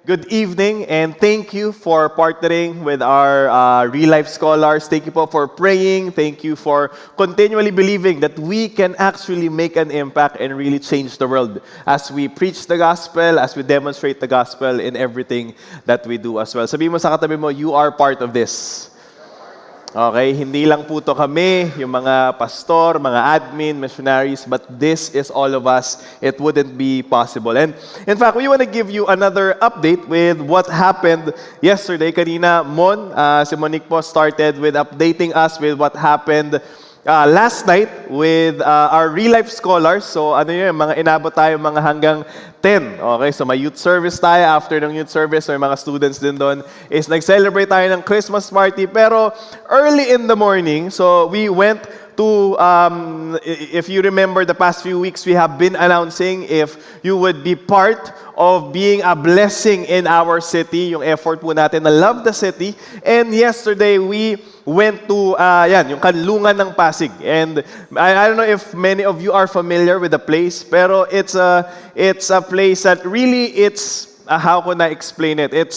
Good evening, and thank you for partnering with our Real Life Scholars. Thank you po for praying. Thank you for continually believing that we can actually make an impact and really change the world as we preach the gospel, as we demonstrate the gospel in everything that we do as well. Sabihin mo sa katabi mo, you are part of this. Okay, hindi lang po to kami, yung mga pastor, mga admin, missionaries, but this is all of us. It wouldn't be possible. And in fact, we want to give you another update with what happened yesterday. Kanina, si Monique po started with updating us with what happened last night with our Real Life Scholars. So ano yun, mga inabot tayo mga hanggang 10. Okay, so may youth service tayo. After ng youth service, may mga students din doon. Is nag-celebrate tayo ng Christmas party. Pero early in the morning, so we went to, if you remember the past few weeks, we have been announcing if you would be part of being a blessing in our city, yung effort po natin na love the city. And yesterday, we went to, yung Kanlungan ng Pasig. And I don't know if many of you are familiar with the place, pero it's a place that really, how can I explain it? It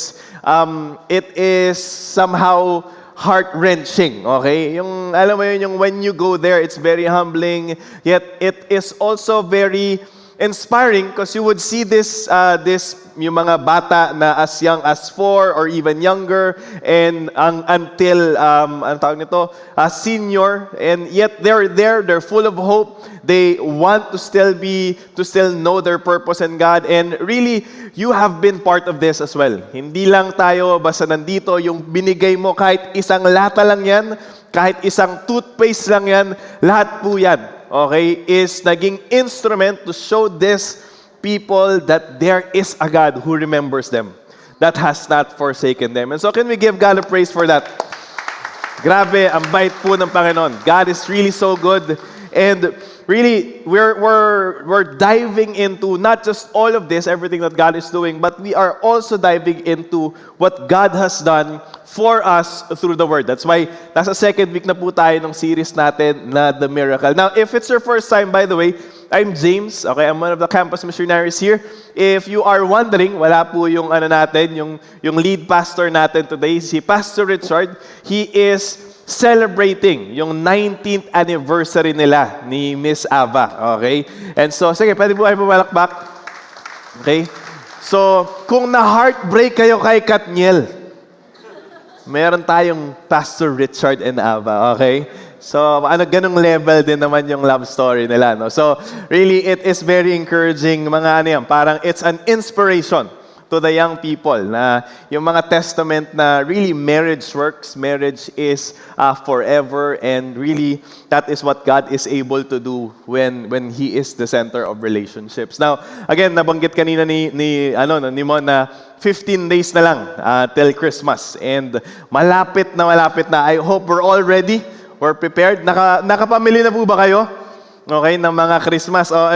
is somehow heart-wrenching, okay? Yung, alam mo yun, yung when you go there, it's very humbling, yet it is also very inspiring because you would see this yung mga bata na as young as 4 or even younger and until ano tawag nito, senior, and yet they're there, they're full of hope. They want to still know their purpose in God, and really you have been part of this as well. Hindi lang tayo basta nandito, yung binigay mo kahit isang lata lang yan, kahit isang toothpaste lang yan, lahat po yan. Okay, is naging instrument to show these people that there is a God who remembers them, that has not forsaken them. And so can we give God a praise for that? Grabe, ang bait po ng Panginoon. God is really so good. And really, we're diving into not just all of this, everything that God is doing, but we are also diving into what God has done for us through the Word. That's why nasa second week na po tayo ng series natin na The Miracle. Now, if it's your first time, by the way, I'm James. Okay, I'm one of the campus missionaries here. If you are wondering, wala po yung yung lead pastor natin today, si Pastor Richard. He is celebrating yung 19th anniversary nila ni Miss Ava. Okay? And so, sige, pwede po kayo pumalakbak. Okay? So, kung na-heartbreak kayo kay Katniel, meron tayong Pastor Richard and Ava. Okay? So, ganung level din naman yung love story nila. No? So, really, it is very encouraging. Parang it's an inspiration to the young people na yung mga testament na really marriage works, marriage is forever, and really that is what God is able to do when He is the center of relationships. Now, again, nabanggit kanina ni Mon na 15 days na lang till Christmas, and malapit na. I hope we're all ready, we're prepared. Nakapamili na po ba kayo? Okay, ng mga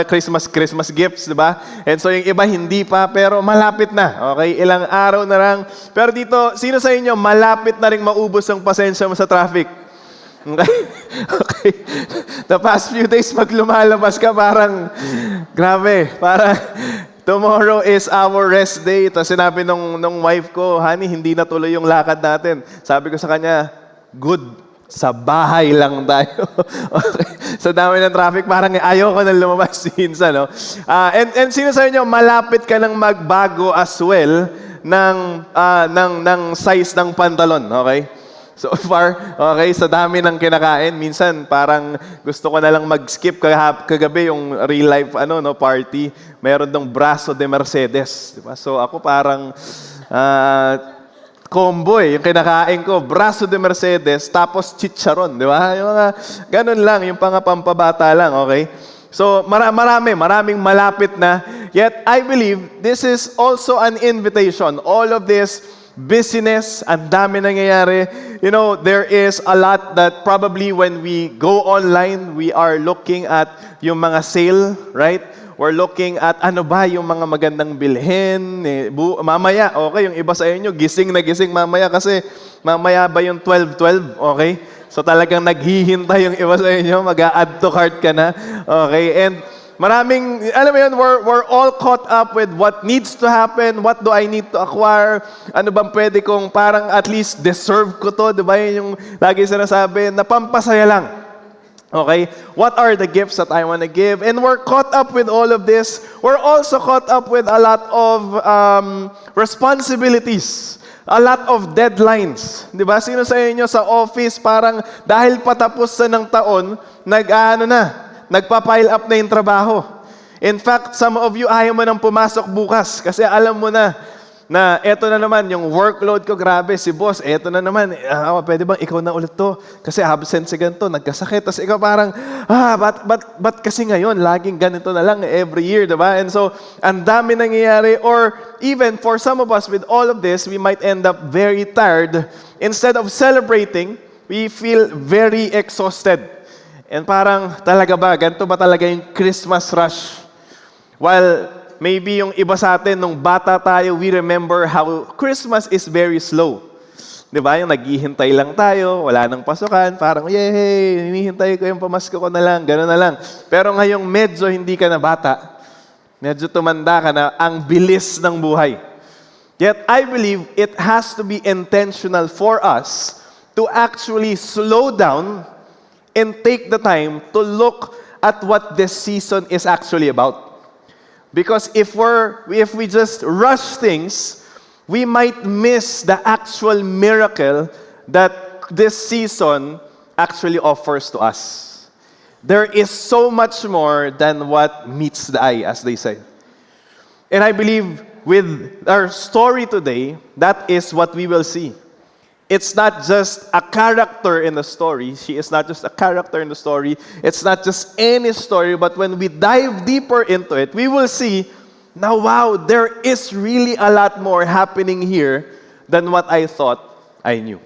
Christmas gifts, di ba? And so yung iba hindi pa, pero malapit na. Okay, ilang araw na lang. Pero dito, sino sa inyo malapit na rin maubos ang pasensya mo sa traffic? Okay? Okay. The past few days, pag lumalabas ka, parang, grabe, parang, tomorrow is our rest day. Tapos sinabi nung wife ko, honey, hindi natuloy yung lakad natin. Sabi ko sa kanya, good. Sa bahay lang tayo. Okay. Sa dami ng traffic, parang ayaw ko na lumabas minsan. No? And sino sa inyo, malapit ka nang magbago as well ng size ng pantalon. Okay? So far, okay, sa dami ng kinakain, minsan parang gusto ko na lang mag-skip kagabi yung real life party. Meron dong braso de Mercedes. Diba? So ako parang combo yung kinakain ko, braso de Mercedes, tapos chicharon, di ba? Yung mga ganun lang, yung pampabata lang, okay? So, maraming malapit na. Yet, I believe, this is also an invitation. All of this busyness, ang dami nangyayari. You know, there is a lot that probably when we go online, we are looking at yung mga sale, right? We're looking at ano ba yung mga magandang bilhin. Mamaya, okay, yung iba sa inyo, gising na gising mamaya kasi mamaya ba yung 12-12, okay? So talagang naghihintay yung iba sa inyo, mag-add to cart ka na. Okay, and alam mo yun, we're all caught up with what needs to happen, what do I need to acquire, ano bang pwede kong parang at least deserve ko to, di ba? Yun yung lagi sinasabi, na pampasaya lang. Okay? What are the gifts that I want to give? And we're caught up with all of this. We're also caught up with a lot of responsibilities. A lot of deadlines. Di ba? Sino sa inyo sa office parang dahil patapos na ng taon, nagpa-pile up na yung trabaho. In fact, some of you ayaw mo nang pumasok bukas kasi alam mo na eto na naman, yung workload ko, grabe, si boss, eto na naman, pwede bang ikaw na ulit to? Kasi absent si ganito, nagkasakit. Tapos ikaw parang, ba't kasi ngayon, laging ganito na lang every year, diba? And so, ang dami nangyayari. Or even for some of us, with all of this, we might end up very tired. Instead of celebrating, we feel very exhausted. And parang, talaga ba, ganito ba talaga yung Christmas rush? While maybe yung iba sa atin, nung bata tayo, we remember how Christmas is very slow. Di ba? Yung naghihintay lang tayo, wala nang pasukan, parang, yay, hinihintay ko yung pamasko ko na lang, gano'n na lang. Pero ngayong medyo hindi ka na bata, medyo tumanda ka na, ang bilis ng buhay. Yet, I believe it has to be intentional for us to actually slow down and take the time to look at what this season is actually about. Because if we just rush things, we might miss the actual miracle that this season actually offers to us. There is so much more than what meets the eye, as they say. And I believe with our story today, that is what we will see. It's not just a character in the story. She is not just a character in the story. It's not just any story, but when we dive deeper into it, we will see, now wow, there is really a lot more happening here than what I thought I knew.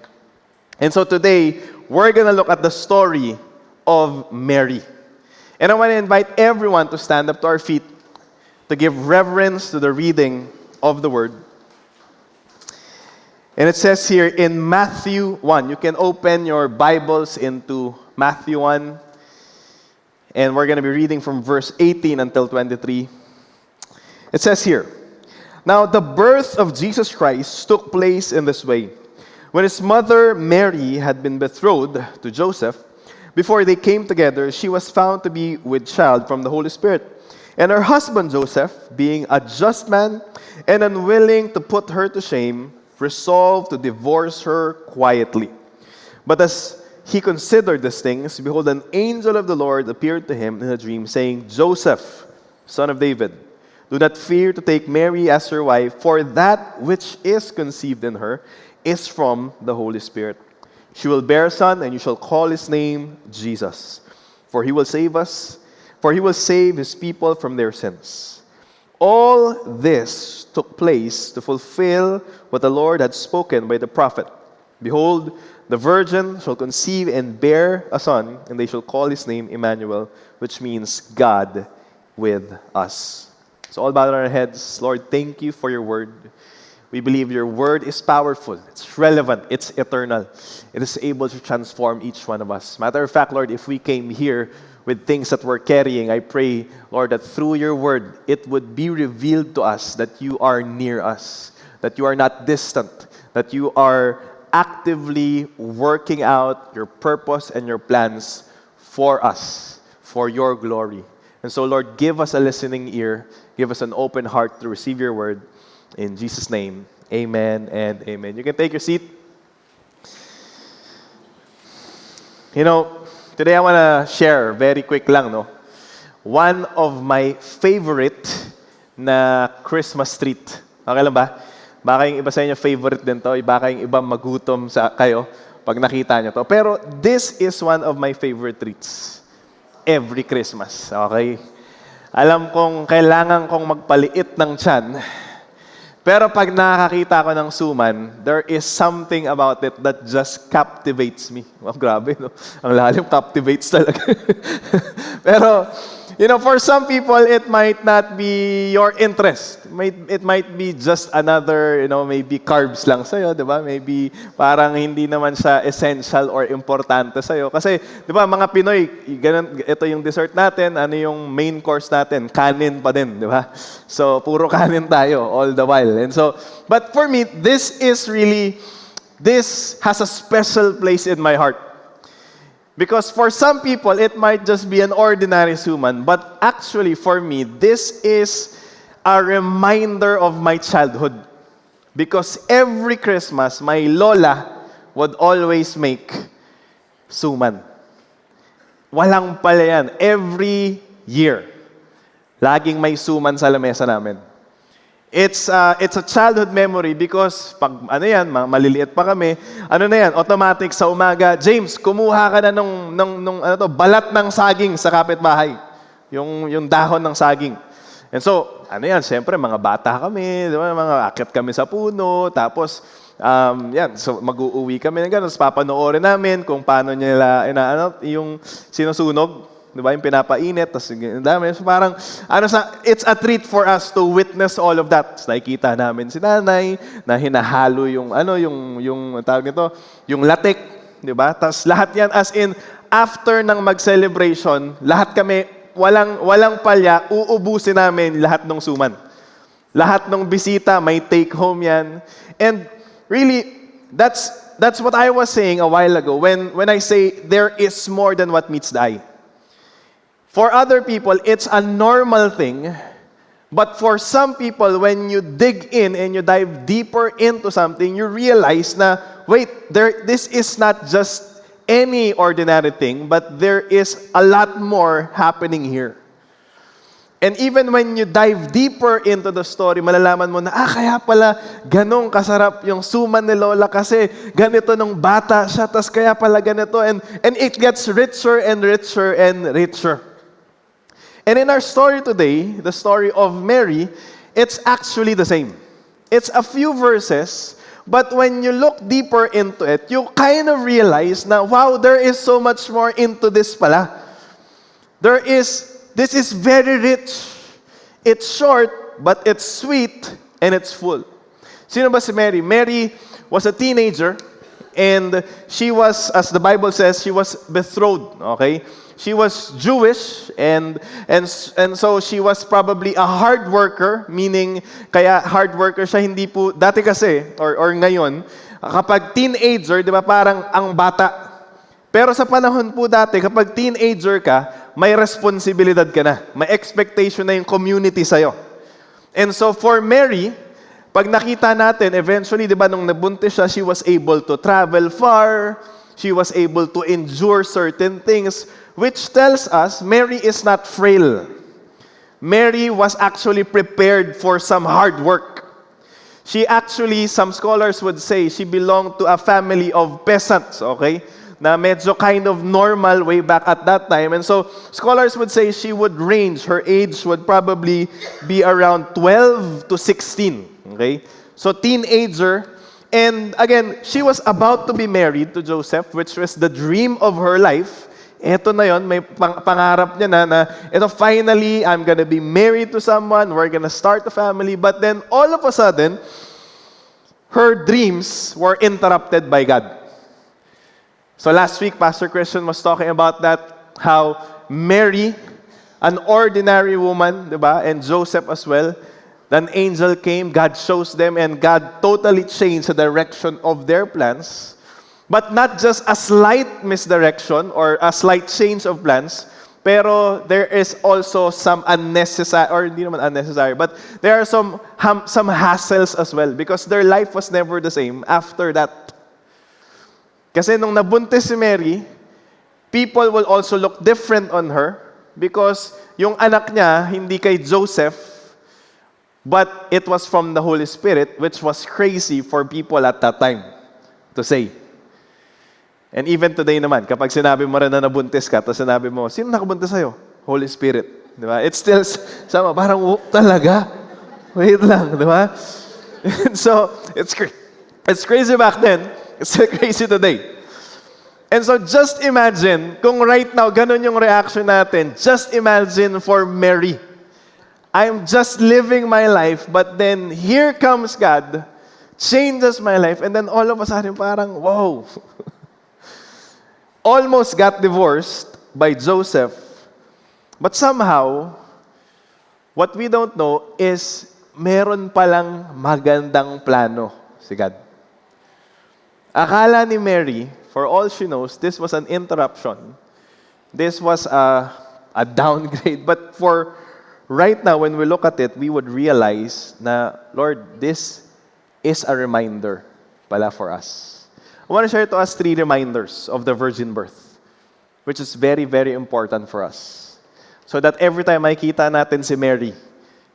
And so today, we're going to look at the story of Mary. And I want to invite everyone to stand up to our feet to give reverence to the reading of the word. And it says here in Matthew 1, you can open your Bibles into Matthew 1, and we're going to be reading from verse 18 until 23. It says here, now the birth of Jesus Christ took place in this way. When his mother Mary had been betrothed to Joseph, before they came together, she was found to be with child from the Holy Spirit. And her husband Joseph, being a just man and unwilling to put her to shame, resolved to divorce her quietly. But as he considered these things, behold, an angel of the Lord appeared to him in a dream, saying, Joseph, son of David, do not fear to take Mary as your wife, for that which is conceived in her is from the Holy Spirit. She will bear a son, and you shall call his name Jesus, for he will save his people from their sins. All this took place to fulfill what the Lord had spoken by the prophet. Behold, the virgin shall conceive and bear a son, and they shall call his name Emmanuel, which means God with us. So all bow our heads. Lord, thank you for your word. We believe your word is powerful, it's relevant, it's eternal. It is able to transform each one of us. Matter of fact, Lord, if we came here with things that we're carrying, I pray, Lord, that through your word, it would be revealed to us that you are near us, that you are not distant, that you are actively working out your purpose and your plans for us, for your glory. And so, Lord, give us a listening ear, give us an open heart to receive your word. In Jesus' name, amen and amen. You can take your seat. You know, today I want to share, very quick lang, no? One of my favorite na Christmas treat. Okay lang ba? Baka yung iba sa inyo favorite din to, baka yung iba magutom sa kayo pag nakita nyo to. Pero this is one of my favorite treats every Christmas. Okay? Alam kong kailangan kong magpaliit ng tiyan. Pero pag nakakita ko ng suman, there is something about it that just captivates me. Wow, grabe, no? Ang lalim, captivates talaga. Pero For some people, it might not be your interest. It might be just another, maybe carbs lang sa'yo, di ba? Maybe parang hindi naman siya essential or importante sa'yo. Kasi, di ba, mga Pinoy, ganun, ito yung dessert natin, ano yung main course natin? Kanin pa din, di ba? So, puro kanin tayo all the while. And so, but for me, this has a special place in my heart. Because for some people, it might just be an ordinary suman, but actually for me, this is a reminder of my childhood. Because every Christmas, my lola would always make suman. Walang pala yan. Every year, laging may suman sa lamesa namin. It's a childhood memory because pag maliliit pa kami, automatic sa umaga, James, kumuha ka na nung balat ng saging sa kapitbahay. Yung dahon ng saging. And so, syempre mga bata kami, di ba, mga akyat kami sa puno, tapos so mag-uuwi kami ng gano'n, tapos papanoorin namin kung paano nila yung sinusunog. Di ba? Yung pinapainit, tapos dami. So parang, it's a treat for us to witness all of that. So, nakikita namin si nanay, na hinahalo yung tawag nito, yung latik, di ba? Tapos lahat yan, as in, after ng mag-celebration, lahat kami, walang palya, uubusin namin lahat ng suman. Lahat ng bisita, may take home yan. And really, that's what I was saying a while ago, when I say, there is more than what meets the eye. For other people, it's a normal thing. But for some people, when you dig in and you dive deeper into something, you realize na, wait, this is not just any ordinary thing, but there is a lot more happening here. And even when you dive deeper into the story, malalaman mo na, kaya pala ganong kasarap yung suman ni Lola kasi ganito nung bata siya, tas kaya pala ganito. And it gets richer and richer and richer. And in our story today, the story of Mary, it's actually the same. It's a few verses, but when you look deeper into it, you kind of realize na, wow, there is so much more into this pala. This is very rich. It's short, but it's sweet, and it's full. Sino ba si Mary? Mary was a teenager, and she was, as the Bible says, she was betrothed, okay? She was Jewish, and so she was probably a hard worker, meaning kaya hard worker siya, hindi po, dati kasi, or ngayon, kapag teenager, di ba parang ang bata. Pero sa panahon po dati, kapag teenager ka, may responsibilidad ka na. May expectation na yung community sa'yo. And so for Mary, pag nakita natin, eventually, di ba, nung nabuntis siya, she was able to travel far, she was able to endure certain things, which tells us Mary is not frail. Mary was actually prepared for some hard work. She actually, some scholars would say, she belonged to a family of peasants, okay? Na medyo kind of normal way back at that time. And so, scholars would say she would range, her age would probably be around 12 to 16, okay? So, teenager. And again, she was about to be married to Joseph, which was the dream of her life. Eto na yon, may pangarap niya na ito, finally, I'm gonna be married to someone, we're gonna start a family. But then, all of a sudden, her dreams were interrupted by God. So last week, Pastor Christian was talking about that, how Mary, an ordinary woman, diba, and Joseph as well, an angel came, God shows them, and God totally changed the direction of their plans. But not just a slight misdirection or a slight change of plans, pero there is also some unnecessary, or hindi naman unnecessary, but there are some hassles as well because their life was never the same after that. Kasi nung nabuntis si Mary, people will also look different on her because yung anak niya hindi kay Joseph, but it was from the Holy Spirit, which was crazy for people at that time to say. And even today naman, kapag sinabi mo rin na nabuntis ka, tapos sinabi mo, sino nakabuntis sa'yo? Holy Spirit. Di ba? It's still, sama, parang, talaga? Wait lang, di ba? So, it's crazy back then. It's still crazy today. And so just imagine, kung right now, ganun yung reaction natin, just imagine for Mary. I'm just living my life, but then here comes God, changes my life, and then all of a sudden parang, wow. Almost got divorced by Joseph, but somehow, what we don't know is meron palang magandang plano si God. Akala ni Mary, for all she knows, this was an interruption. This was a downgrade. But for right now, when we look at it, we would realize na, Lord, this is a reminder pala for us. I want to share to us 3 reminders of the virgin birth, which is very, very important for us. So that every time makita natin si Mary,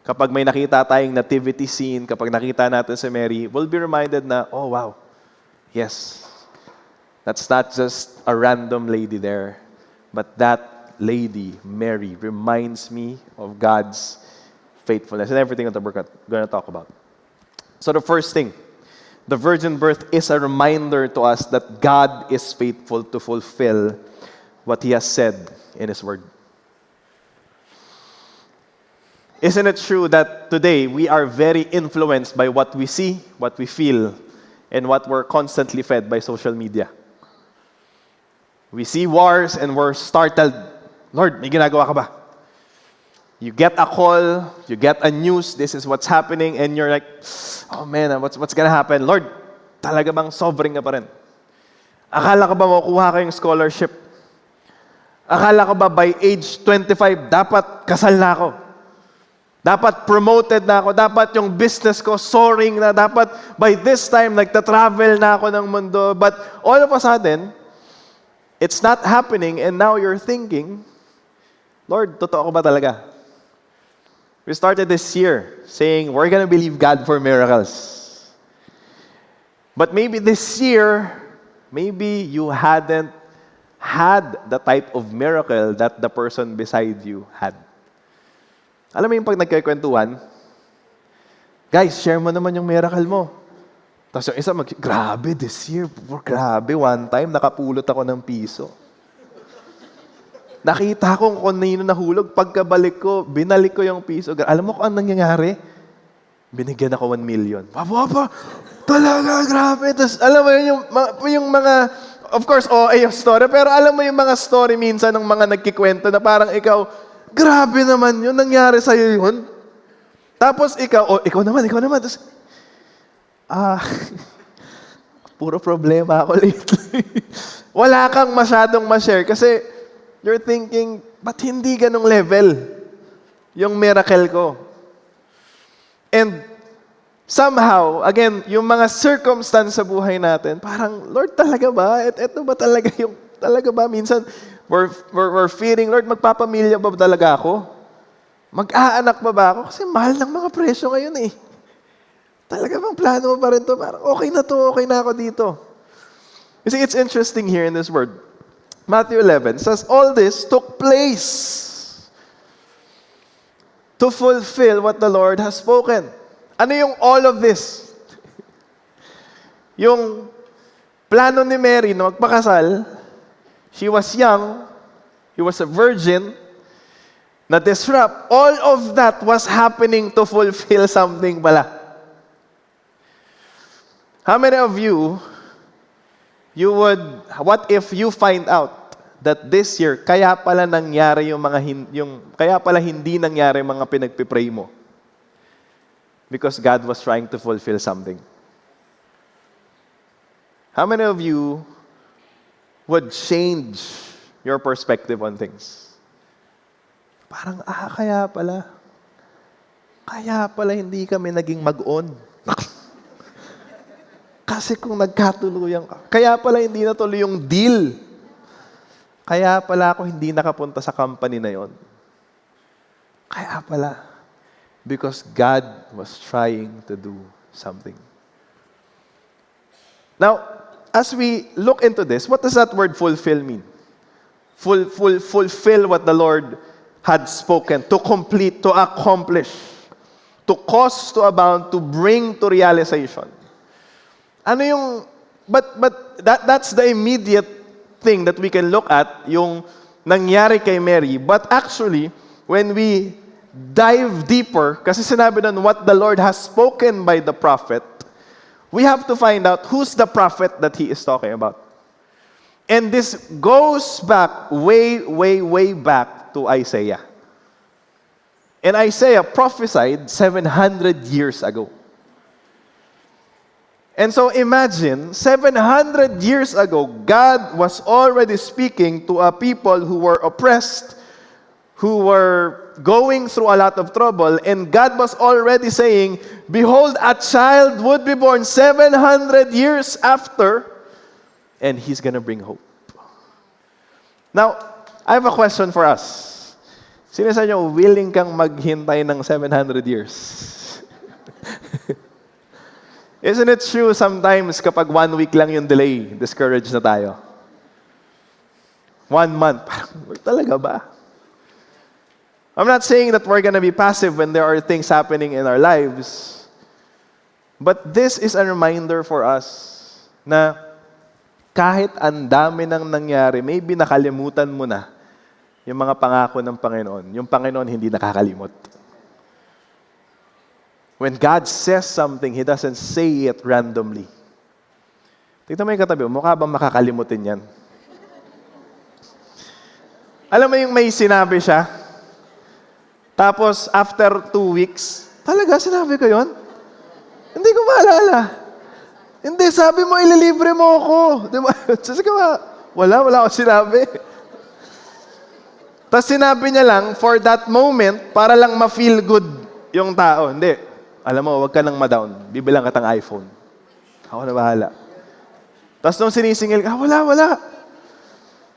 kapag may nakita tayong nativity scene, kapag nakita natin si Mary, we'll be reminded na, oh wow, yes, that's not just a random lady there, but that lady, Mary, reminds me of God's faithfulness and everything that we're going to talk about. So the first thing, the virgin birth is a reminder to us that God is faithful to fulfill what He has said in His Word. Isn't it true that today we are very influenced by what we see, what we feel, and what we're constantly fed by social media? We see wars and we're startled. Lord, may ginagawa ka ba? You get a call, you get a news, this is what's happening, and you're like, oh man, what's gonna happen? Lord, talaga bang sovereign ka pa rin? Akala ka ba makukuha kayong scholarship? Akala ka ba by age 25, dapat kasal na ako? Dapat promoted na ako? Dapat yung business ko soaring na? Dapat by this time, nagta-travel na ako ng mundo? But all of a sudden, it's not happening, and now you're thinking, Lord, totoo ko ba talaga? We started this year saying we're gonna believe God for miracles. But maybe this year, maybe you hadn't had the type of miracle that the person beside you had. Alam mo yung pag nagkikwentuhan, guys, share mo naman yung miracle mo. Tapos yung isa, grabe, this year, grabe, one time, nakapulot ako ng piso. Nakita ko kung nino nahulog. Pagkabalik ko, binalik ko yung piso. Alam mo kung anong nangyayari? Binigyan ako 1 million. Papa, talaga, grabe. Tapos, alam mo yun, yung mga, of course, yung story, pero alam mo yung mga story minsan ng mga nagkikwento na parang ikaw, grabe naman yun, nangyari sa'yo yun. Tapos ikaw naman. Tapos, puro problema ako lately. Wala kang masyadong ma-share kasi you're thinking, ba't hindi ganong level yung miracle ko? And somehow, again, yung mga circumstance sa buhay natin, parang, Lord, talaga ba? Ito ba talaga yung, talaga ba? Minsan, we're feeling, Lord, magpapamilya ba talaga ako? Mag-aanak ba ako? Kasi mahal ng mga presyo ngayon eh. Talaga bang plano mo pa rin to? Parang okay na ako dito. You see, it's interesting here in this word. Matthew 11 says, all this took place to fulfill what the Lord has spoken. Ano yung all of this? Yung plano ni Mary na magpakasal, she was young, he was a virgin, na disrupt, all of that was happening to fulfill something pala. How many of you what if you find out that this year, kaya pala nangyari kaya pala hindi nangyari yung mga pinagpipray mo? Because God was trying to fulfill something. How many of you would change your perspective on things? Parang, kaya pala hindi kami naging mag-on. Kasi kung nagkatuluyan ka, kaya pala hindi natuloy yung deal. Kaya pala ako hindi nakapunta sa company na yon. Kaya pala, because God was trying to do something. Now, as we look into this, what does that word fulfill mean? Fulfill what the Lord had spoken, to complete, to accomplish, to cause, to abound, to bring to realization. Ano yung, but that's the immediate thing that we can look at, yung nangyari kay Mary. But actually, when we dive deeper, kasi sinabi nun what the Lord has spoken by the prophet, we have to find out who's the prophet that he is talking about. And this goes back way back to Isaiah. And Isaiah prophesied 700 years ago. And so imagine, 700 years ago, God was already speaking to a people who were oppressed, who were going through a lot of trouble, and God was already saying, behold, a child would be born 700 years after, and He's going to bring hope. Now, I have a question for us. Sino sa inyo willing kang maghintay ng 700 years? Isn't it true sometimes kapag 1 week lang yung delay, discouraged na tayo? 1 month, parang talaga ba? I'm not saying that we're gonna be passive when there are things happening in our lives. But this is a reminder for us na kahit ang dami nang nangyari, maybe nakalimutan mo na yung mga pangako ng Panginoon. Yung Panginoon hindi nakakalimot. When God says something, He doesn't say it randomly. Tignan mo yung katabi mo, mukha bang makakalimutin yan? Alam mo yung may sinabi siya, tapos after 2 weeks, talaga sinabi ko yun? Hindi ko maalala. Hindi, sabi mo, ililibre mo ako. Di ba? Sabi ko, wala akong sinabi. Tapos sinabi niya lang, for that moment, para lang ma-feel good yung tao. Hindi. Alam mo, huwag ka nang ma-down. Bibilang ka tang iPhone. Ako na bahala. Tapos nung sinisingil ka, wala.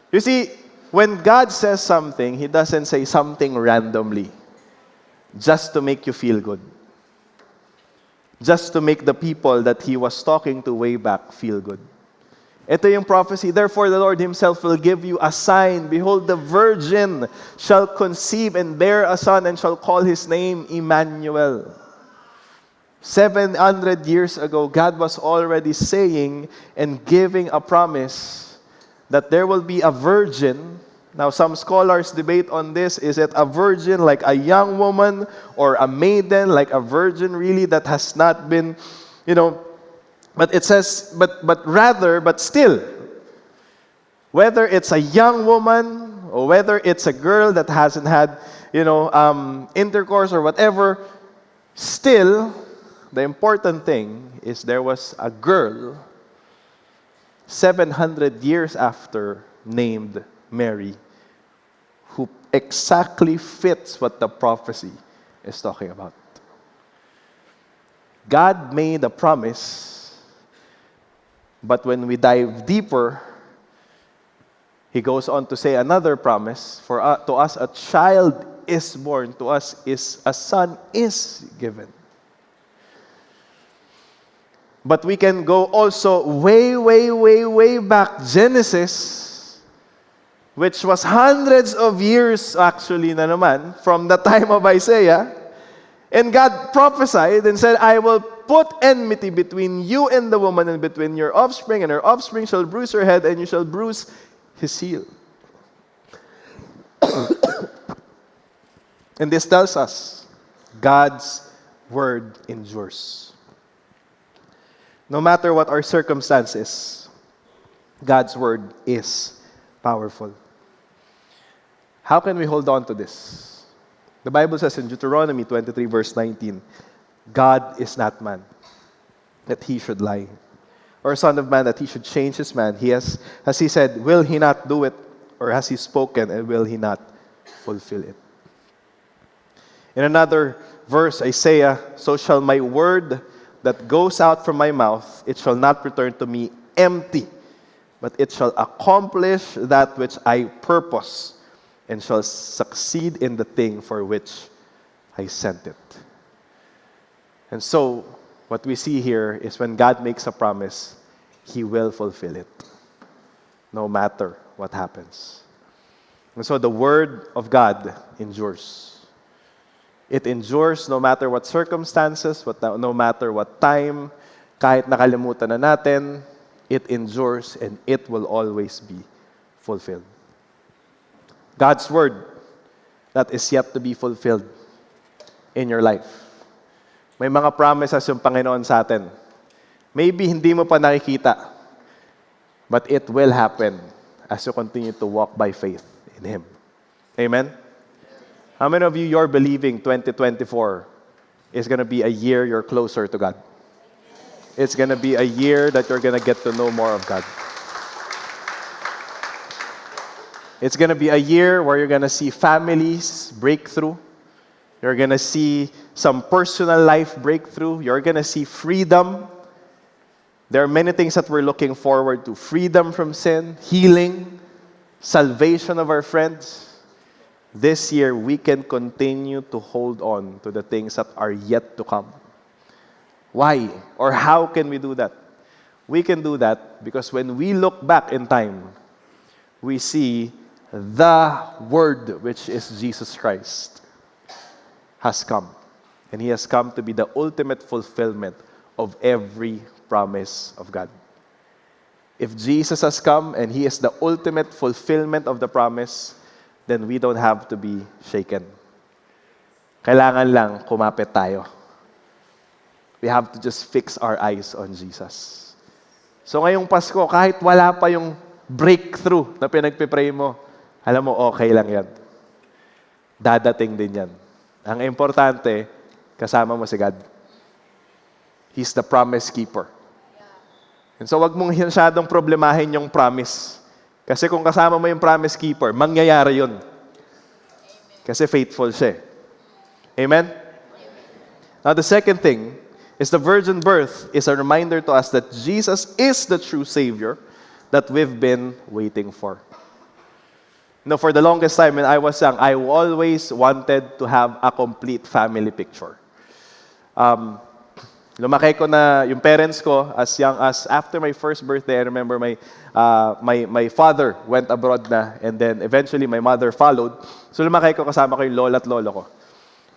You see, when God says something, He doesn't say something randomly. Just to make you feel good. Just to make the people that He was talking to way back feel good. Ito yung prophecy. Therefore, the Lord Himself will give you a sign. Behold, the virgin shall conceive and bear a son and shall call his name Emmanuel. 700 years ago, God was already saying and giving a promise that there will be a virgin. Now, some scholars debate on this. Is it a virgin like a young woman or a maiden like a virgin really that has not been, but it says, but still, whether it's a young woman or whether it's a girl that hasn't had, intercourse or whatever, still, the important thing is there was a girl 700 years after named Mary who exactly fits what the prophecy is talking about. God made a promise, but when we dive deeper, He goes on to say another promise. To us a child is born, to us a son is given. But we can go also way back, Genesis, which was hundreds of years actually na naman, from the time of Isaiah. And God prophesied and said, I will put enmity between you and the woman and between your offspring, and her offspring shall bruise her head, and you shall bruise his heel. And this tells us, God's word endures. No matter what our circumstances, God's word is powerful. How can we hold on to this? The Bible says in Deuteronomy 23 verse 19, God is not man, that He should lie, or son of man, that He should change His mind. Has He said, will He not do it? Or has He spoken, and will He not fulfill it? In another verse, Isaiah, so shall my word that goes out from my mouth, it shall not return to me empty, but it shall accomplish that which I purpose, and shall succeed in the thing for which I sent it. And so, what we see here is when God makes a promise, He will fulfill it, no matter what happens. And so the Word of God endures. It endures no matter what circumstances, no matter what time, kahit nakalimutan na natin, it endures and it will always be fulfilled. God's word that is yet to be fulfilled in your life. May mga promises yung Panginoon sa atin. Maybe hindi mo pa nakikita, but it will happen as you continue to walk by faith in Him. Amen? How many of you're believing 2024 is going to be a year you're closer to God? It's going to be a year that you're going to get to know more of God. It's going to be a year where you're going to see families break through. You're going to see some personal life breakthrough. You're going to see freedom. There are many things that we're looking forward to. Freedom from sin, healing, salvation of our friends. This year, we can continue to hold on to the things that are yet to come. Why? Or how can we do that? We can do that because when we look back in time, we see the Word, which is Jesus Christ, has come. And He has come to be the ultimate fulfillment of every promise of God. If Jesus has come and He is the ultimate fulfillment of the promise, then we don't have to be shaken. Kailangan lang kumapit tayo. We have to just fix our eyes on Jesus. So ngayong Pasko, kahit wala pa yung breakthrough na pinagpipray mo, alam mo, okay lang yan. Dadating din yan. Ang importante, kasama mo si God. He's the promise keeper. And so wag mong masyadong problemahin yung promise. Kasi kung kasama mo yung promise keeper, mangyayari yun. Kasi faithful siya. Amen? Now the second thing is the virgin birth is a reminder to us that Jesus is the true Savior that we've been waiting for. You know, for the longest time when I was young, I always wanted to have a complete family picture. Lumaki ko na yung parents ko as young as after my first birthday. I remember my father went abroad na, and then eventually my mother followed. So lumaki ko kasama ko yung lola at lolo ko.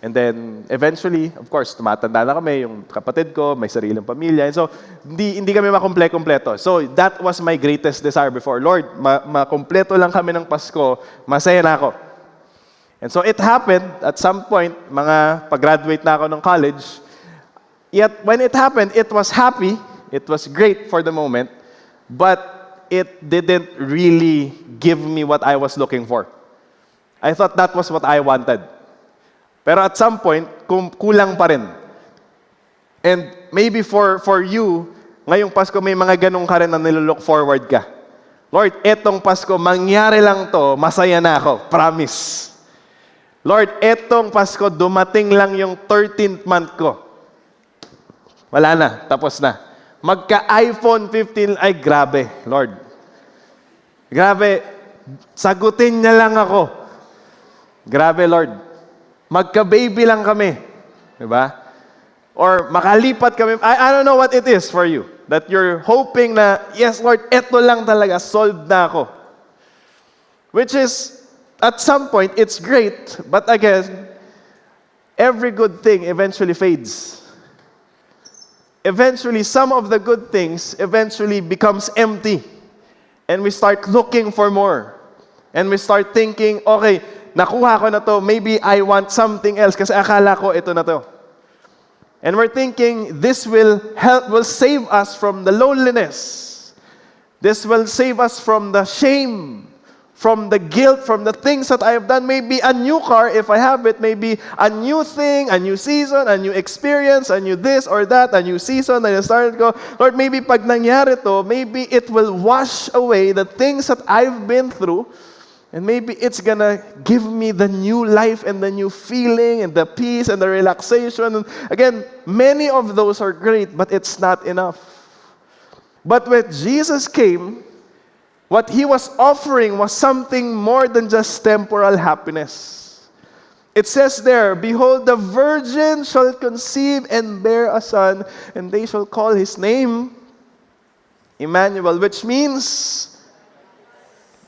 And then eventually, of course, tumatanda na kami, yung kapatid ko, may sariling pamilya. And so hindi kami makumpleto. So that was my greatest desire before. Lord, makumpleto lang kami ng Pasko, masaya na ako. And so it happened at some point, pag-graduate na ako ng college. Yet, when it happened, it was happy. It was great for the moment. But it didn't really give me what I was looking for. I thought that was what I wanted. Pero at some point, kulang pa rin. And maybe for you, ngayong Pasko, may mga ganun ka rin na nilook forward ka. Lord, etong Pasko, mangyari lang to, masaya na ako. Promise. Lord, etong Pasko, dumating lang yung 13th month ko. Wala na, tapos na. Magka-iPhone 15, ay grabe, Lord. Grabe, sagutin niya lang ako. Grabe, Lord. Magka-baby lang kami. Diba? Or makalipat kami. I don't know what it is for you. That you're hoping na, yes, Lord, eto lang talaga, solved na ako. Which is, at some point, it's great. But again, every good thing eventually fades. Eventually, some of the good things eventually becomes empty. And we start looking for more. And we start thinking, okay, nakuha ko na to, maybe I want something else kasi akala ko ito na to. And we're thinking this will save us from the loneliness. This will save us from the shame, from the guilt, from the things that I have done. Maybe a new car if I have it, maybe a new thing, a new season, a new experience, a new this or that, a new season. And I started to go, Lord, maybe pag nangyari to, maybe it will wash away the things that I've been through. And maybe it's gonna give me the new life and the new feeling and the peace and the relaxation. And again, many of those are great, but it's not enough. But when Jesus came, what He was offering was something more than just temporal happiness. It says there, behold, the virgin shall conceive and bear a son, and they shall call His name Emmanuel, which means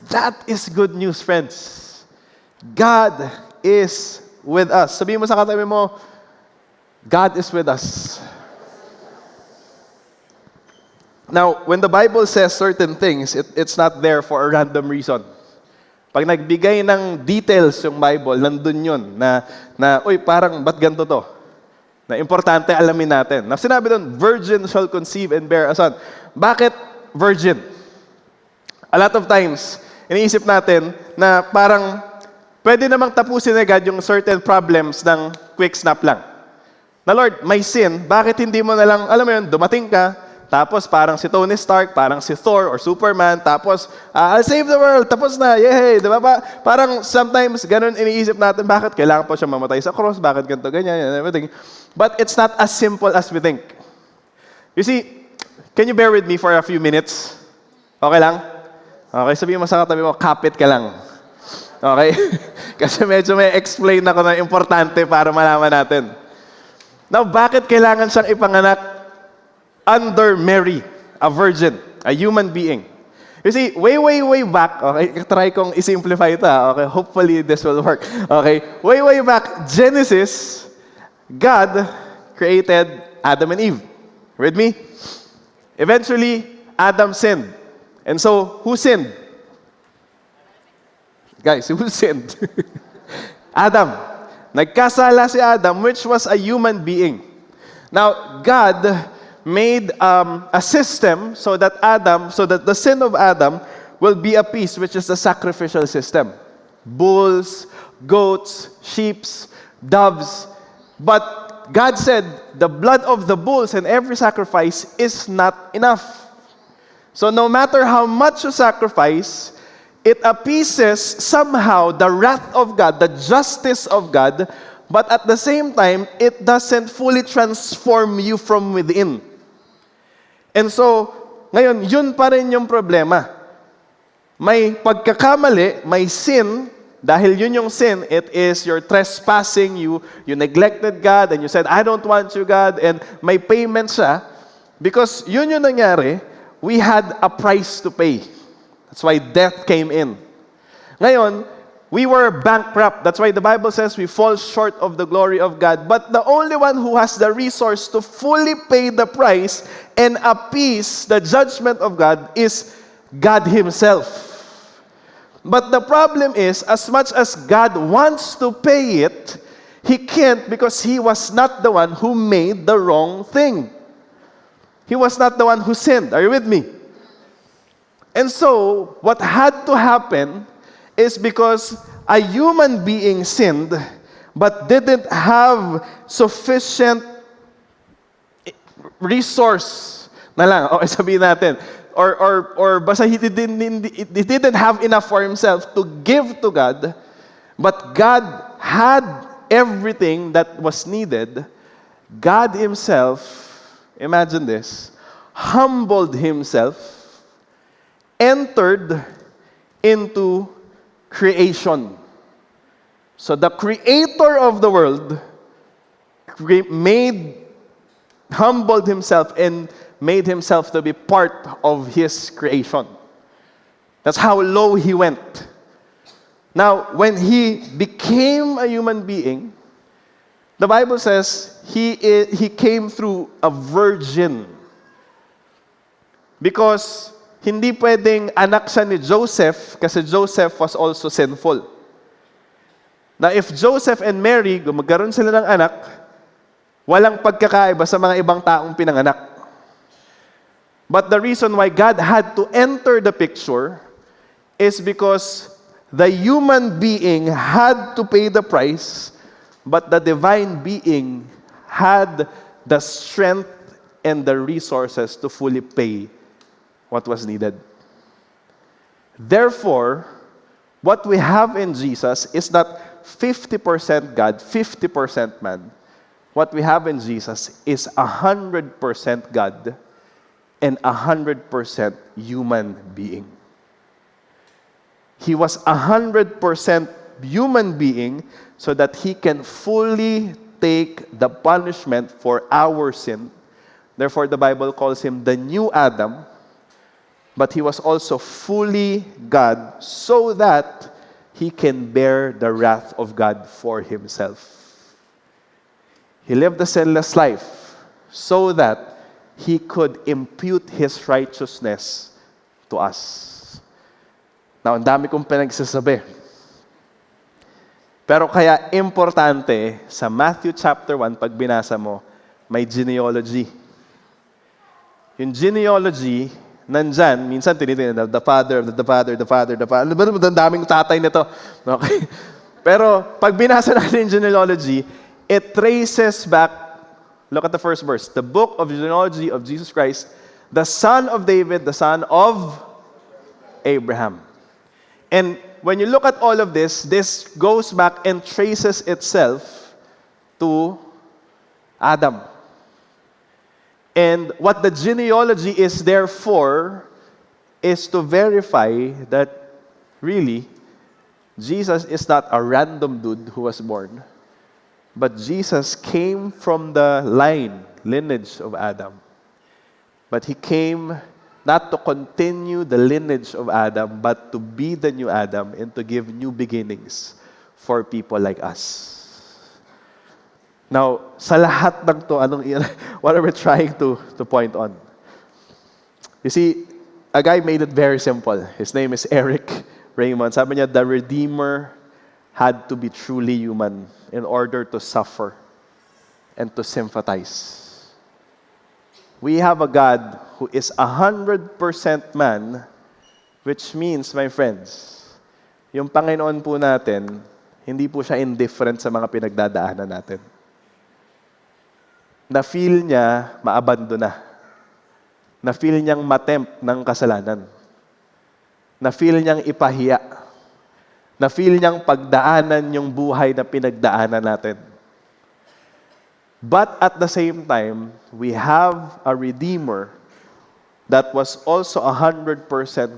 that is good news, friends. God is with us. Sabihin mo sa katabi mo, God is with us. Now, when the Bible says certain things, it's not there for a random reason. Pag nagbigay ng details yung Bible, nandun yun, uy, parang, ba't ganito to? Na importante alamin natin. Na sinabi doon, virgin shall conceive and bear a son. Bakit virgin? A lot of times, iniisip natin na parang pwede namang tapusin agad yung certain problems ng quick snap lang. Na Lord, may sin, bakit hindi mo na lang, alam mo yun, dumating ka, tapos parang si Tony Stark, parang si Thor or Superman, tapos I'll save the world, tapos na, yay, di ba? Parang sometimes ganun iniisip natin, bakit kailangan pa siya mamatay sa cross, bakit ganito, ganyan, and everything. But it's not as simple as we think. You see, can you bear with me for a few minutes? Okay lang? Okay, sabihin mo sa katabi mo, kapit ka lang. Okay? Kasi medyo may explain ako na importante para malaman natin. Now, bakit kailangan siyang ipanganak under Mary, a virgin, a human being? You see, way back, okay, try kong i-simplify ito, okay, hopefully this will work. Okay, way back, Genesis, God created Adam and Eve. With me? Eventually, Adam sinned. And so, who sinned? Guys, who sinned? Adam. Nagkasala si Adam, which was a human being. Now, God made a system so that the sin of Adam will be appeased, which is the sacrificial system. Bulls, goats, sheep, doves. But God said, the blood of the bulls and every sacrifice is not enough. So no matter how much you sacrifice, it appeases somehow the wrath of God, the justice of God, but at the same time, it doesn't fully transform you from within. And so, ngayon, yun pa rin yung problema. May pagkakamali, may sin, dahil yun yung sin, it is you're trespassing, you neglected God, and you said, I don't want you, God, and may payment siya. Because yun yung nangyari, we had a price to pay. That's why death came in. Ngayon, we were bankrupt. That's why the Bible says we fall short of the glory of God. But the only one who has the resource to fully pay the price and appease the judgment of God is God Himself. But the problem is, as much as God wants to pay it, He can't because He was not the one who made the wrong thing. He was not the one who sinned. Are you with me? And so, what had to happen is because a human being sinned but didn't have sufficient resource na lang, okay, sabihin natin, or basta he didn't have enough for himself to give to God, but God had everything that was needed. God Himself, imagine this, humbled Himself, entered into creation. So the creator of the world humbled Himself and made Himself to be part of His creation. That's how low He went. Now, when He became a human being, the Bible says He came through a virgin. Because hindi pwedeng anak siya ni Joseph kasi Joseph was also sinful. Na if Joseph and Mary, magkaroon sila ng anak, walang pagkakaiba sa mga ibang taong pinanganak. But the reason why God had to enter the picture is because the human being had to pay the price, but the divine being had the strength and the resources to fully pay what was needed. Therefore, what we have in Jesus is not 50% God, 50% man. What we have in Jesus is 100% God and 100% human being. He was 100% human being so that He can fully take the punishment for our sin. Therefore, the Bible calls Him the new Adam. But He was also fully God so that He can bear the wrath of God for Himself. He lived a sinless life so that He could impute His righteousness to us. Now, ang dami kong pinagsasabi. Pero kaya importante, sa Matthew chapter 1, pag binasa mo, may genealogy. Yung genealogy, nandyan, minsan tinitingnan, the father, the father, the father, the father. Ang daming tatay nito. Okay? Pero pag binasa natin yung genealogy, it traces back, look at the first verse, the book of genealogy of Jesus Christ, the son of David, the son of Abraham. And when you look at all of this goes back and traces itself to Adam. And what the genealogy is there for is to verify that really, Jesus is not a random dude who was born, but Jesus came from the lineage of Adam. But He came not to continue the lineage of Adam, but to be the new Adam and to give new beginnings for people like us. Now, sa lahat ng to, what are we trying to point on? You see, a guy made it very simple. His name is Eric Raymond. Sabi niya, the Redeemer had to be truly human in order to suffer and to sympathize. We have a God who is 100% man, which means, my friends, yung Panginoon po natin, hindi po siya indifferent sa mga pinagdadaanan natin. Na-feel niya maabandona. Na-feel niyang matempt ng kasalanan. Na-feel niyang ipahiya. Na-feel niyang pagdaanan yung buhay na pinagdaanan natin. But at the same time, we have a Redeemer that was also 100%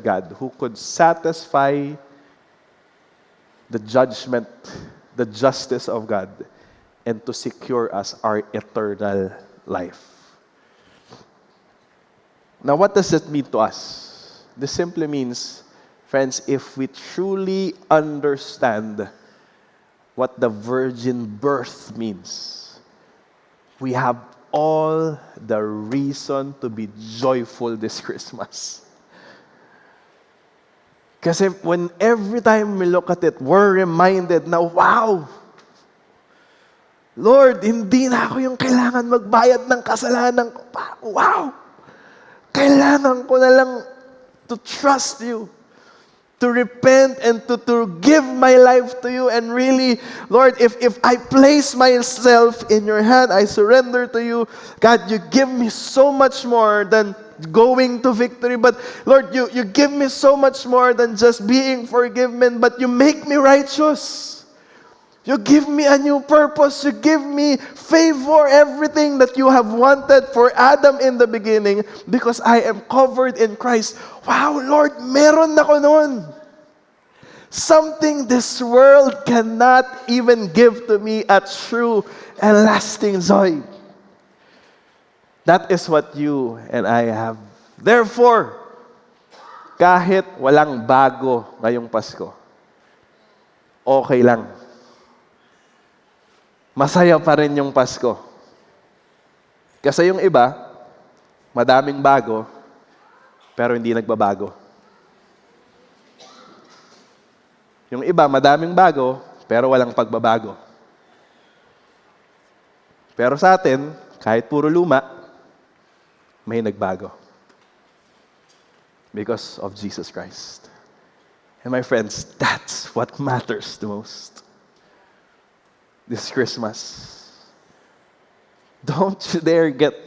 God who could satisfy the judgment, the justice of God, and to secure us our eternal life. Now, what does it mean to us? This simply means, friends, if we truly understand what the virgin birth means, we have all the reason to be joyful this Christmas. Kasi when every time we look at it, we're reminded na, wow! Lord, hindi na ako yung kailangan magbayad ng kasalanan ko pa. Wow! Kailangan ko na lang to trust you, to repent and to give my life to you. And really, Lord, if I place myself in your hand, I surrender to you, God, you give me so much more than going to victory. But Lord, you give me so much more than just being forgiven, but you make me righteous. You give me a new purpose. You give me favor, everything that you have wanted for Adam in the beginning, because I am covered in Christ. Wow, Lord, meron ako nun. Something this world cannot even give to me, a true and lasting joy. That is what you and I have. Therefore, kahit walang bago ngayong Pasko, okay lang. Masaya pa rin yung Pasko. Kasi yung iba, madaming bago, pero hindi nagbabago. Yung iba, madaming bago, pero walang pagbabago. Pero sa atin, kahit puro luma, may nagbago. Because of Jesus Christ. And my friends, that's what matters the most. This Christmas. Don't you dare get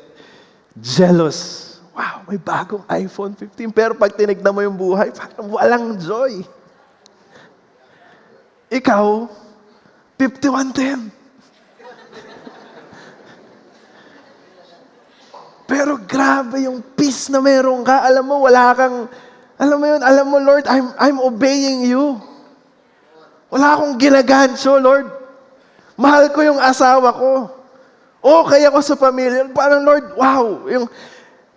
jealous. Wow, may bagong iPhone 15. Pero pag tinignan mo yung buhay, parang walang joy. Ikaw, 5110. Pero grabe yung peace na meron ka. Alam mo, wala kang, alam mo, Lord, I'm obeying you. Wala akong ginagancho, Lord. Mahal ko yung asawa ko. Okay ako sa pamilya. Parang, Lord, wow.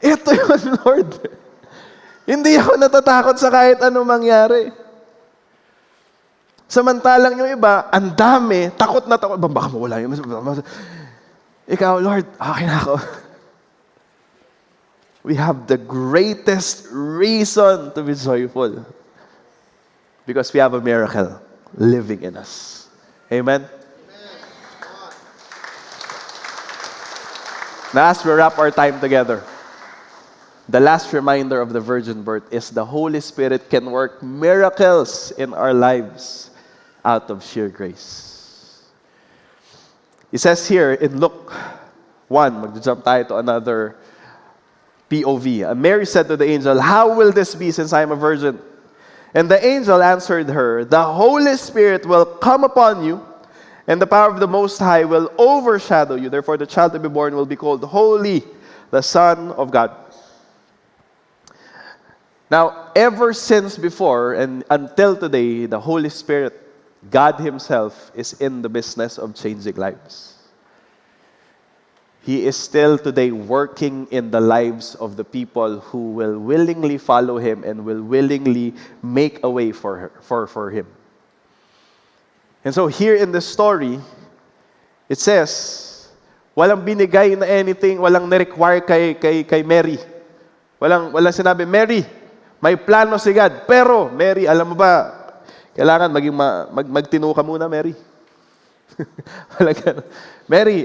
Ito yun, Lord. Hindi ako natatakot sa kahit anong mangyari. Samantalang yung iba, ang dami, takot na takot. Baka mawala yun. Ikaw, Lord, okay na ako. we have the greatest reason to be joyful because we have a miracle living in us. Amen? Now, as we wrap our time together, the last reminder of the virgin birth is the Holy Spirit can work miracles in our lives out of sheer grace. It says here in Luke 1, mag-jump tayo to another POV. And Mary said to the angel, "How will this be since I am a virgin?" And the angel answered her, "The Holy Spirit will come upon you, and the power of the Most High will overshadow you. Therefore, the child to be born will be called Holy, the Son of God." Now, ever since before and until today, the Holy Spirit, God Himself, is in the business of changing lives. He is still today working in the lives of the people who will willingly follow Him and will willingly make a way for Him. And so here in the story, it says, walang binigay na anything, walang na-require kay Mary. Walang sinabi, "Mary, may plano si God." Pero, Mary, alam mo ba, kailangan magtino ka muna, Mary. Mary,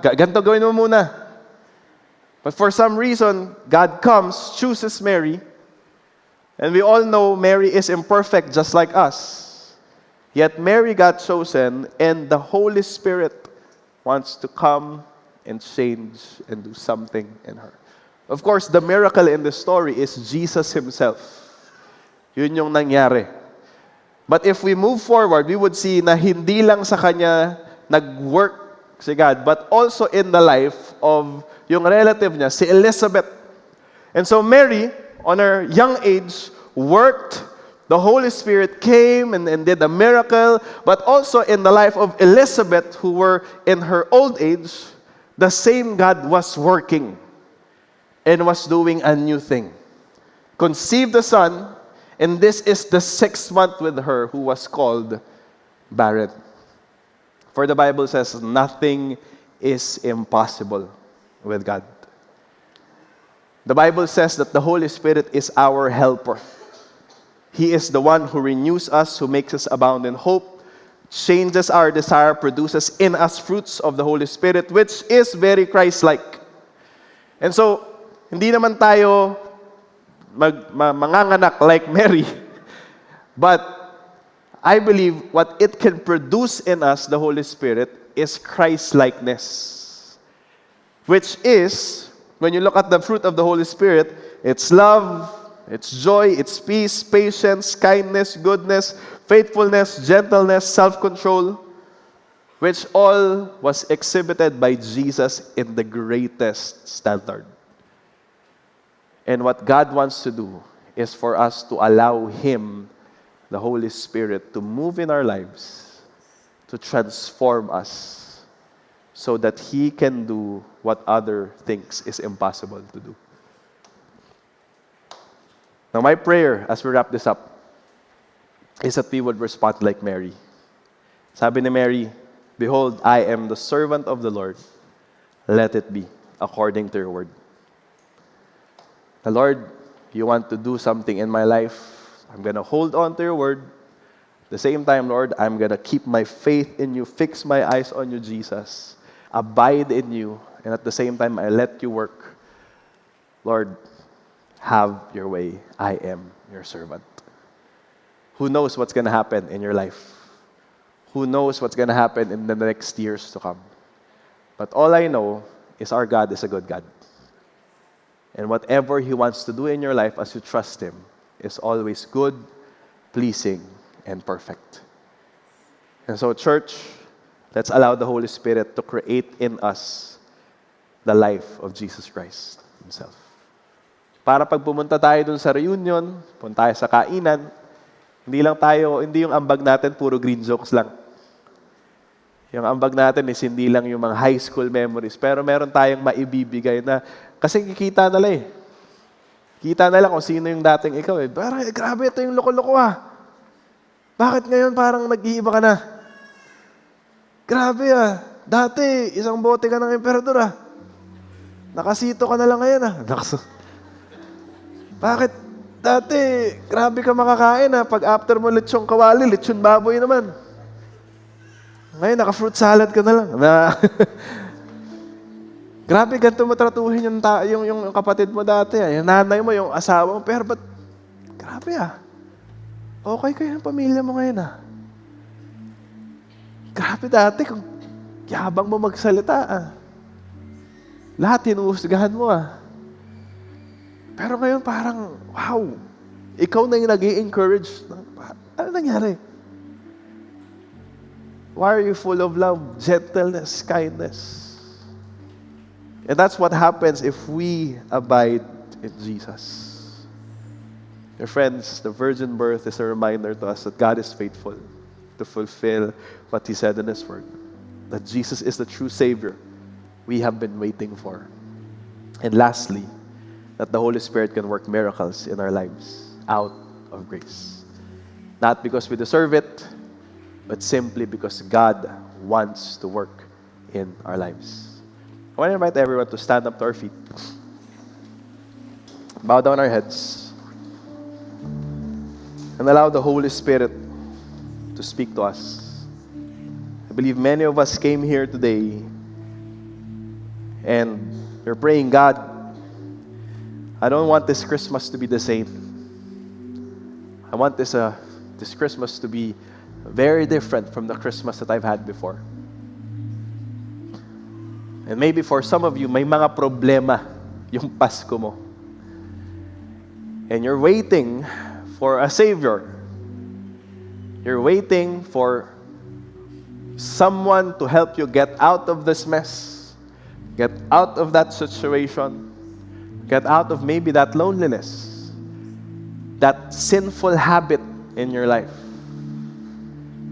ganito gawin mo muna. But for some reason, God comes, chooses Mary, and we all know Mary is imperfect just like us. Yet Mary got chosen, and the Holy Spirit wants to come and change and do something in her. Of course, the miracle in the story is Jesus Himself. Yun yung nangyari. But if we move forward, we would see na hindi lang sa Kanya nag-work si God, but also in the life of yung relative niya, si Elizabeth. And so Mary, on her young age, worked. The Holy Spirit came and did a miracle, but also in the life of Elizabeth, who were in her old age, the same God was working and was doing a new thing. Conceived a son, and this is the 6th month with her, who was called barren. For the Bible says, nothing is impossible with God. The Bible says that the Holy Spirit is our helper. He is the one who renews us, who makes us abound in hope, changes our desire, produces in us fruits of the Holy Spirit, which is very Christ-like. And so, hindi naman tayo manganganak like Mary, but I believe what it can produce in us, the Holy Spirit, is Christ-likeness. Which is, when you look at the fruit of the Holy Spirit, it's love, it's joy, it's peace, patience, kindness, goodness, faithfulness, gentleness, self-control, which all was exhibited by Jesus in the greatest standard. And what God wants to do is for us to allow Him, the Holy Spirit, to move in our lives, to transform us, so that He can do what other things is impossible to do. Now, my prayer as we wrap this up is that we would respond like Mary. Sabi ni Mary, "Behold, I am the servant of the Lord. Let it be according to your word." The Lord, you want to do something in my life. I'm going to hold on to your word. At the same time, Lord, I'm going to keep my faith in you, fix my eyes on you, Jesus. Abide in you. And at the same time, I let you work. Lord, have your way. I am your servant. Who knows what's going to happen in your life? Who knows what's going to happen in the next years to come? But all I know is our God is a good God. And whatever He wants to do in your life as you trust Him is always good, pleasing, and perfect. And so, church, let's allow the Holy Spirit to create in us the life of Jesus Christ Himself. Para pag pumunta tayo dun sa reunion, punta tayo sa kainan, hindi yung ambag natin puro green jokes lang. Yung ambag natin is hindi lang yung mga high school memories, pero meron tayong maibibigay na, kasi kikita na lang eh. Kita na lang kung sino yung dating ikaw eh. Parang, grabe, ito yung loko-loko ah. Bakit ngayon parang nag-iiba ka na? Grabe ah. Dati, isang bote ka ng emperador ah. Nakasito ka na lang ngayon ah. Bakit dati, grabe ka makakain ha. Pag after mo lechong kawali, lechon baboy naman. Ngayon, naka-fruit salad ka na lang. Grabe, ganito mo tratuhin yung kapatid mo dati. Yung nanay mo, yung asawa mo. Pero ba't, grabe okay kayo ng pamilya mo ngayon Grabe dati, kung yabang mo magsalita Lahat hinuhusgahan mo Pero ngayon parang, wow, ikaw na yung nag-i-encourage. Ano nangyari? Why are you full of love, gentleness, kindness? And that's what happens if we abide in Jesus. Dear friends, the virgin birth is a reminder to us that God is faithful to fulfill what He said in His Word. That Jesus is the true Savior we have been waiting for. And lastly, that the Holy Spirit can work miracles in our lives out of grace. Not because we deserve it, but simply because God wants to work in our lives. I want to invite everyone to stand up to our feet. Bow down our heads. And allow the Holy Spirit to speak to us. I believe many of us came here today and you're praying, God, I don't want this Christmas to be the same. I want this Christmas to be very different from the Christmas that I've had before. And maybe for some of you, may mga problema yung Pasko mo. And you're waiting for a Savior. You're waiting for someone to help you get out of this mess, get out of that situation, get out of maybe that loneliness, that sinful habit in your life.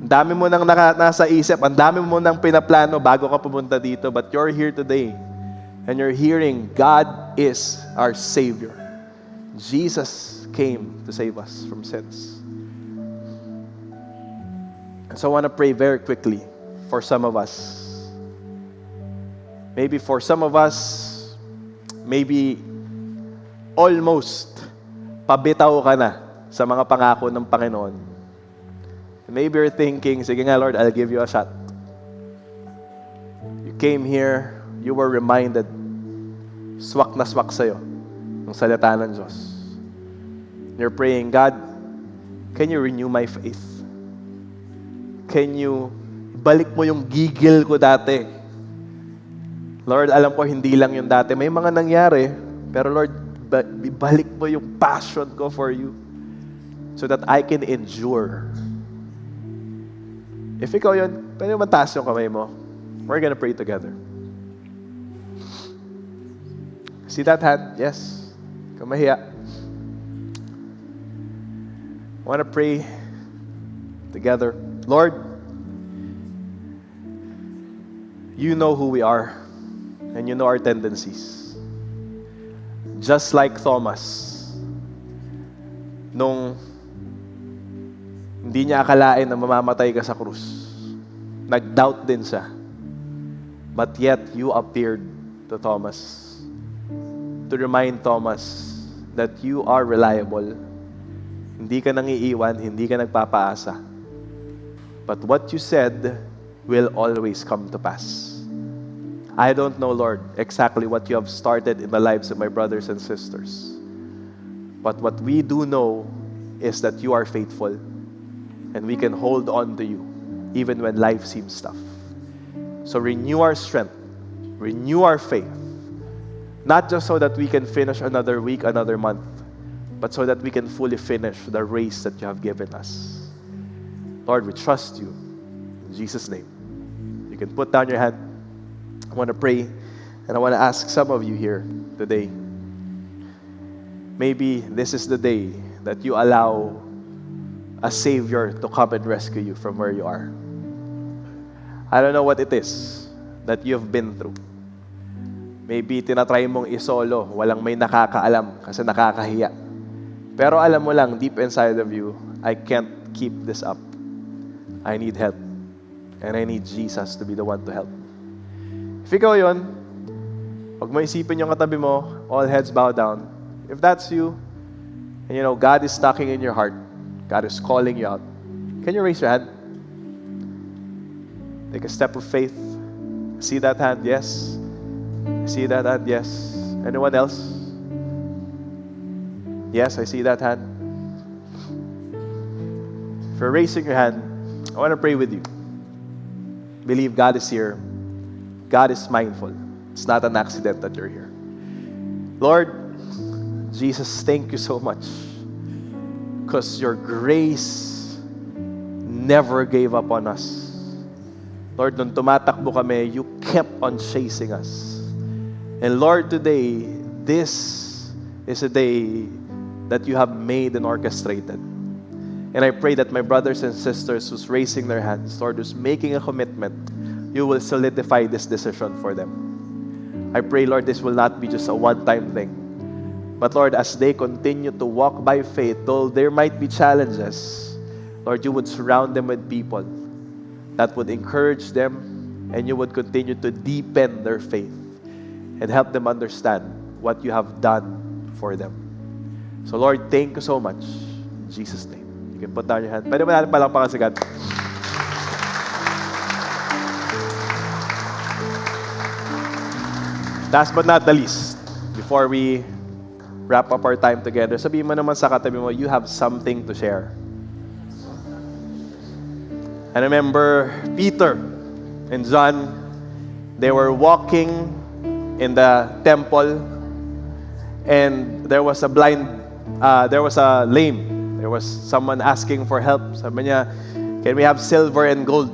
Ang dami mo nang nasa isip, ang dami mo nang pinaplano bago ka pumunta dito, but you're here today and you're hearing God is our Savior. Jesus came to save us from sins. And so I want to pray very quickly for some of us. Maybe for some of us, maybe almost pabitaw ka na sa mga pangako ng Panginoon. Maybe you're thinking, sige nga Lord, I'll give you a shot. You came here, you were reminded, swak na swak sa'yo ng salita ng Diyos. You're praying, God, can you renew my faith? Can you balik mo yung gigil ko dati? Lord, alam ko hindi lang yung dati. May mga nangyari, pero Lord, ibalik mo yung passion ko for you so that I can endure. If ikaw yun, pwede mo taas yung kamay mo. We're gonna pray together. See that hand? Yes. Kamahiya. I want to pray together. Lord, you know who we are and you know our tendencies. Just like Thomas, nung hindi niya akalain na mamamatay ka sa krus. Nag-doubt din siya. But yet, you appeared to Thomas to remind Thomas that you are reliable. Hindi ka nangiiwan, hindi ka nagpapaasa. But what you said will always come to pass. I don't know, Lord, exactly what you have started in the lives of my brothers and sisters. But what we do know is that you are faithful. And we can hold on to you even when life seems tough. So renew our strength, renew our faith, not just so that we can finish another week, another month, but so that we can fully finish the race that you have given us. Lord, we trust you. In Jesus' name. You can put down your hand. I want to pray, and I want to ask some of you here today. Maybe this is the day that you allow a Savior to come and rescue you from where you are. I don't know what it is that you've been through. Maybe tinatry mong isolo, walang may nakakaalam kasi nakakahiya. Pero alam mo lang, deep inside of you, I can't keep this up. I need help. And I need Jesus to be the one to help. If ikaw yun, huwag mo isipin yung katabi mo, all heads bow down. If that's you, And you know, God is knocking in your heart. God is calling you out. Can you raise your hand? Take a step of faith. See that hand? Yes. See that hand? Yes. Anyone else? Yes, I see that hand. If you're raising your hand, I want to pray with you. Believe God is here. God is mindful. It's not an accident that you're here. Lord, Jesus, thank you so much. Because your grace never gave up on us. Lord, nung tumatakbo kami, you kept on chasing us. And Lord, today, this is a day that you have made and orchestrated. And I pray that my brothers and sisters who's raising their hands, Lord, who's making a commitment, you will solidify this decision for them. I pray, Lord, this will not be just a one-time thing. But Lord, as they continue to walk by faith, though there might be challenges, Lord, you would surround them with people that would encourage them, and you would continue to deepen their faith and help them understand what you have done for them. So Lord, thank you so much. In Jesus' name. You can put down your hand. Pwede ba natin palakpakan si God? Last but not the least, before we wrap up our time together, sabihin mo naman sa katabi mo, you have something to share. I remember Peter and John, they were walking in the temple, and there was a lame. There was someone asking for help. Sabi niya, can we have silver and gold?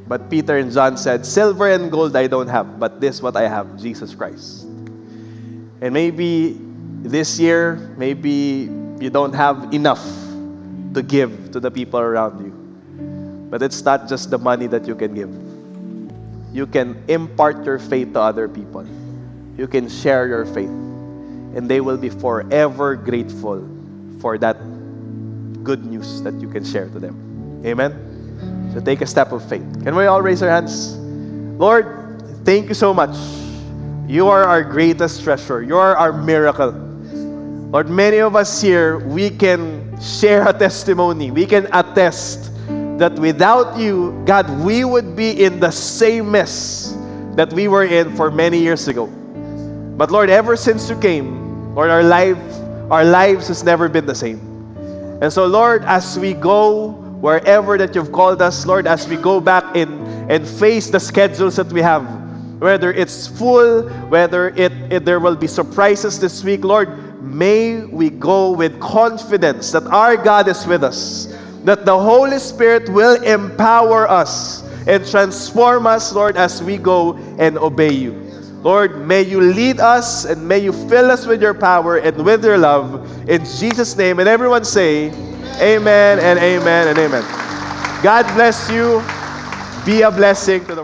But Peter and John said, silver and gold I don't have, but this what I have, Jesus Christ. And maybe this year, maybe you don't have enough to give to the people around you. But it's not just the money that you can give. You can impart your faith to other people. You can share your faith. And they will be forever grateful for that good news that you can share to them. Amen? So take a step of faith. Can we all raise our hands? Lord, thank you so much. You are our greatest treasure. You are our miracle. Lord, many of us here, we can share a testimony. We can attest that without you, God, we would be in the same mess that we were in for many years ago. But Lord, ever since you came, Lord, our lives has never been the same. And so Lord, as we go wherever that you've called us, Lord, as we go back and face the schedules that we have, whether it's full, whether there will be surprises this week, Lord, may we go with confidence that our God is with us, that the Holy Spirit will empower us and transform us, Lord, as we go and obey you. Lord, may you lead us and may you fill us with your power and with your love. In Jesus' name. And everyone say, amen and amen and amen. God bless you. Be a blessing to the world.